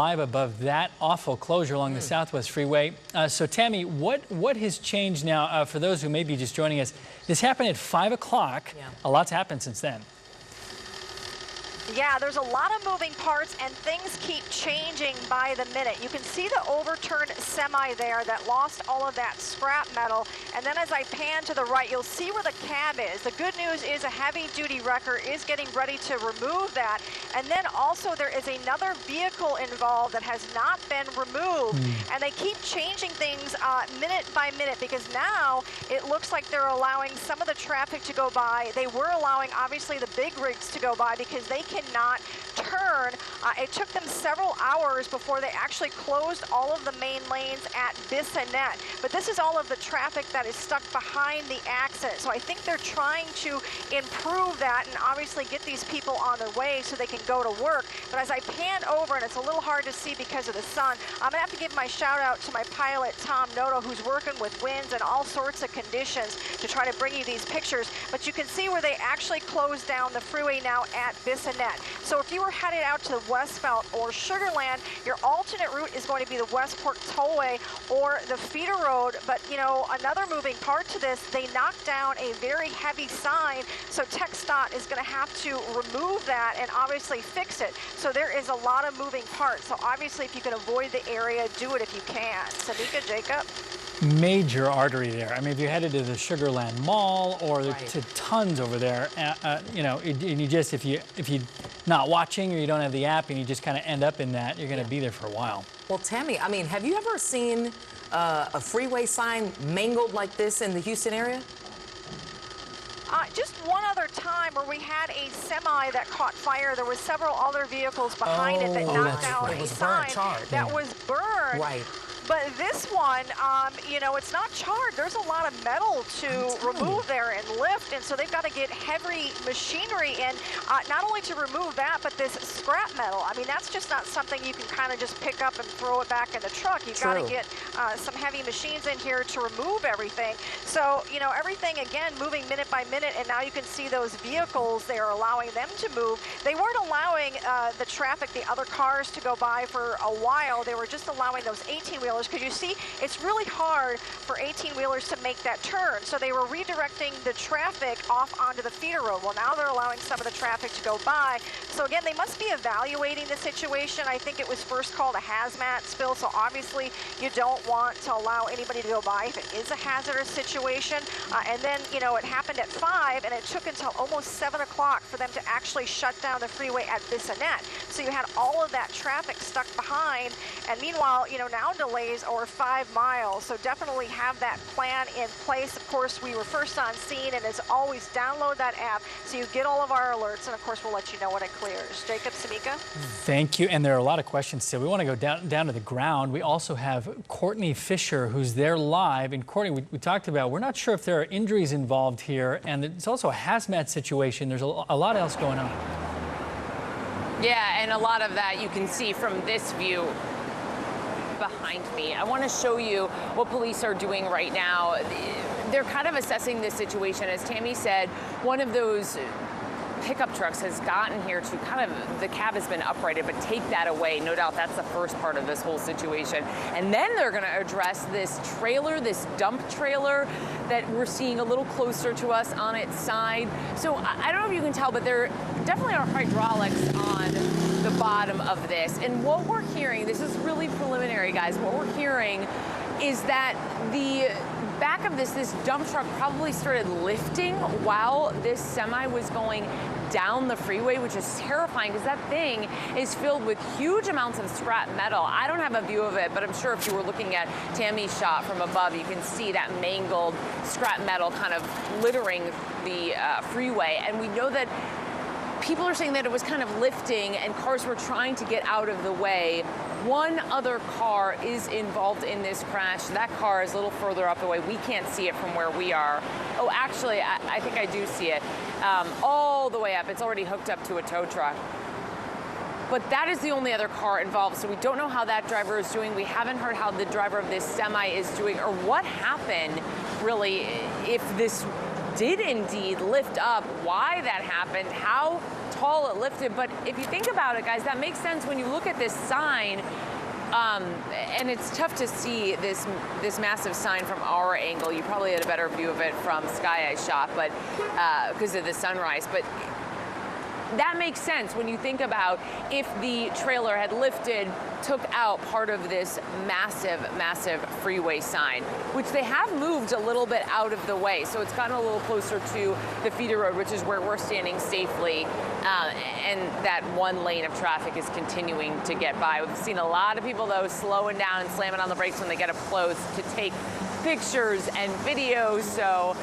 Live above that awful closure along the Southwest Freeway. So Tammy, what has changed now for those who may be just joining us? This happened at 5 o'clock. Yeah. A lot's happened since then. Yeah, there's a lot of moving parts and things keep changing by the minute. You can see the overturned semi there that lost all of that scrap metal. And then as I pan to the right, you'll see where the cab is. The good news is a heavy-duty wrecker is getting ready to remove that. And then also there is another vehicle involved that has not been removed. And they keep changing things minute by minute because now it looks like they're allowing some of the traffic to go by. They were allowing, obviously, the big rigs to go by because they cannot turn. It took them several hours before they actually closed all of the main lanes at Bissonnet. But this is all of the traffic that is stuck behind the exit. So I think they're trying to improve that and obviously get these people on their way so they can go to work. But as I pan over, and it's a little hard to see because of the sun, I'm gonna have to give my shout out to my pilot, Tom Noto, who's working with winds and all sorts of conditions to try to bring you these pictures. But you can see where they actually closed down the freeway now at Bissonnet. So if you were headed out to Westbelt or Sugar Land, your alternate route is going to be the Westport Tollway or the feeder road. But you know, another moving part to this, they knocked down a very heavy sign, so TxDOT is going to have to remove that and obviously fix it. So there is a lot of moving parts. So obviously if you can avoid the area, do it if you can. Samika, Jacob? Major artery there. I mean, if you're headed to the Sugar Land Mall or to tons over there, you know, and you just, if you're not watching or you don't have the app and you just kind of end up in that, you're going to be there for a while. Well, Tammy, I mean, have you ever seen a freeway sign mangled like this in the Houston area? Just one other time where we had a semi that caught fire. There was several other vehicles behind it that knocked down a sign that was burned. Right. But this one, you know, it's not charred. There's a lot of metal to remove there and lift, and so they've got to get heavy machinery in, not only to remove that, but this scrap metal. I mean, that's just not something you can kind of just pick up and throw it back in the truck. You've got to get some heavy machines in here to remove everything. So, you know, everything, again, moving minute by minute, and now you can see those vehicles, they are allowing them to move. They weren't allowing the traffic, the other cars to go by for a while. They were just allowing those 18-wheelers, because you see, it's really hard for 18-wheelers to make that turn. So they were redirecting the traffic off onto the feeder road. Well, now they're allowing some of the traffic to go by. So again, they must be evaluating the situation. I think it was first called a hazmat spill, so obviously you don't want to allow anybody to go by if it is a hazardous situation. And then, you know, it happened at 5, and it took until almost 7 o'clock for them to actually shut down the freeway at Bissonnet. So you had all of that traffic stuck behind, and meanwhile, you know, now delays or 5 miles. So definitely have that plan in place. Of course, we were first on scene, and as always, download that app so you get all of our alerts, and of course, we'll let you know when it clears. Jacob, Samika? Thank you. And there are a lot of questions still. We want to go down to the ground. We also have Courtney Fisher, who's there live. And Courtney, we talked about, we're not sure if there are injuries involved here, and it's also a hazmat situation. There's a lot else going on. Yeah, and a lot of that you can see from this view behind me. I want to show you what police are doing right now. They're kind of assessing this situation. As Tammy said, one of those pickup trucks has gotten here to kind of, the cab has been uprighted, but take that away. No doubt that's the first part of this whole situation. And then they're going to address this trailer, this dump trailer that we're seeing a little closer to us on its side. So I don't know if you can tell, but there definitely are hydraulics on the bottom of this. And what we're hearing, this is really preliminary, guys, what we're hearing is that the back of this dump truck probably started lifting while this semi was going down the freeway, which is terrifying because that thing is filled with huge amounts of scrap metal. I don't have a view of it, but I'm sure if you were looking at Tammy's shot from above, you can see that mangled scrap metal kind of littering the freeway. And we know that people are saying that it was kind of lifting and cars were trying to get out of the way. One other car is involved in this crash. That car is a little further up the way. We can't see it from where we are. Oh, actually, I think I do see it. All the way up. It's already hooked up to a tow truck. But that is the only other car involved, so we don't know how that driver is doing. We haven't heard how the driver of this semi is doing or what happened, really, if this did indeed lift up. Why that happened, how tall it lifted. But if you think about it, guys, that makes sense when you look at this sign. And it's tough to see this massive sign from our angle. You probably had a better view of it from Sky Eye shot, but because of the sunrise. But that makes sense when you think about if the trailer had lifted, took out part of this massive, massive freeway sign, which they have moved a little bit out of the way. So it's gotten a little closer to the feeder road, which is where we're standing safely. And that one lane of traffic is continuing to get by. We've seen a lot of people, though, slowing down and slamming on the brakes when they get up close to take pictures and videos. So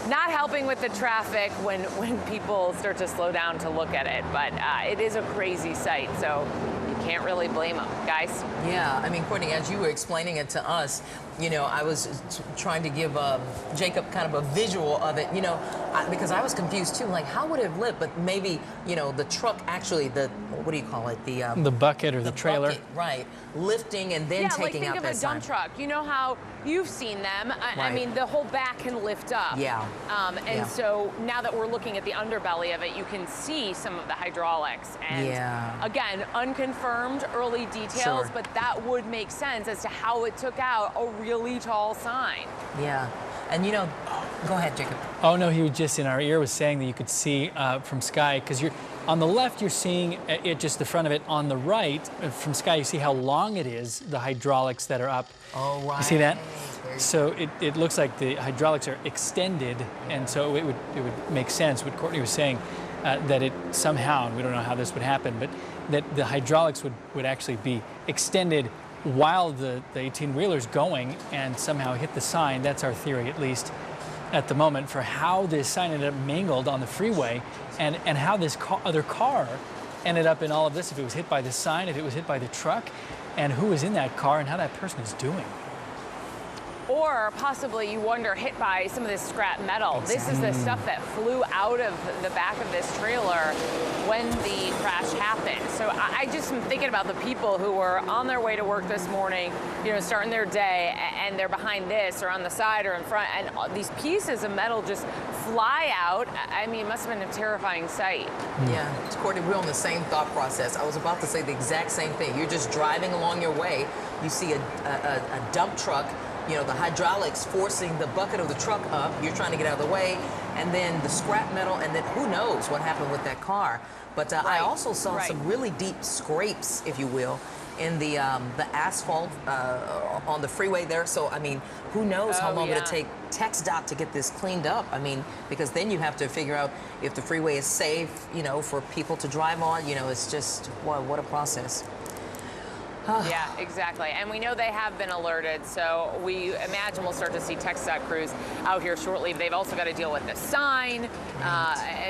not helping with the traffic when people start to slow down to look at it. But it is a crazy sight, so you can't really blame them, guys. Yeah, I mean, Courtney, as you were explaining it to us, you know, I was trying to give Jacob kind of a visual of it, you know, because I was confused too. Like, how would it have lit? But maybe, you know, the truck actually, what do you call it? The bucket or the trailer. Bucket, right. Lifting and then taking out that sign. Yeah, like think of a dump truck. You know how you've seen them. I mean, the whole back can lift up. Yeah. And so now that we're looking at the underbelly of it, you can see some of the hydraulics. And again, unconfirmed early details, but that would make sense as to how it took out a really tall sign. Yeah. And you know, go ahead, Jacob. Oh no, he was just in our ear was saying that you could see from Sky, because you're on the left, you're seeing it just the front of it. On the right, from Sky, you see how long it is, the hydraulics that are up. Oh, right. You see that? So it looks like the hydraulics are extended, and so it would make sense what Courtney was saying, that it somehow, and we don't know how this would happen, but that the hydraulics would actually be extended while the 18-wheeler's going and somehow hit the sign. That's our theory, at least at the moment, for how this sign ended up mangled on the freeway, and how this other car ended up in all of this, if it was hit by the sign, if it was hit by the truck, and who was in that car and how that person is doing. Or possibly, you wonder, hit by some of this scrap metal. Exactly. This is the stuff that flew out of the back of this trailer when the crash happened. So I just am thinking about the people who were on their way to work this morning, you know, starting their day, and they're behind this or on the side or in front, and these pieces of metal just fly out. I mean, it must have been a terrifying sight. Yeah, Courtney, we're on the same thought process. I was about to say the exact same thing. You're just driving along your way, you see a dump truck, you know, the hydraulics forcing the bucket of the truck up, you're trying to get out of the way, and then the scrap metal, and then who knows what happened with that car. But I also saw some really deep scrapes, if you will, in the asphalt on the freeway there. So, I mean, who knows how long it'll take TxDOT to get this cleaned up. I mean, because then you have to figure out if the freeway is safe, you know, for people to drive on. You know, it's just, what a process. Yeah, exactly. And we know they have been alerted, so we imagine we'll start to see TxDOT crews out here shortly. They've also got to deal with the sign.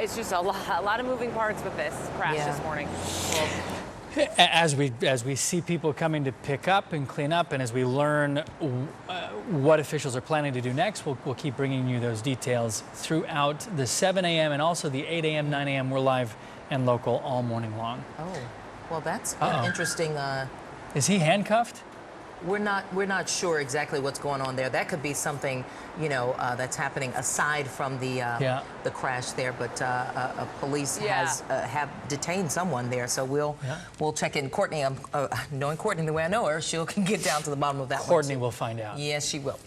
It's just a lot of moving parts with this crash this morning. Well, as we see people coming to pick up and clean up, and as we learn what officials are planning to do next, we'll keep bringing you those details throughout the 7 a.m. and also the 8 a.m., 9 a.m. We're live and local all morning long. Oh, well, that's an interesting. Is he handcuffed? We're not sure exactly what's going on there. That could be something, you know, that's happening aside from the crash there. But police have detained someone there, so we'll check in. Courtney, knowing Courtney the way I know her, she can get down to the bottom of that. Courtney will find out. Yes, she will.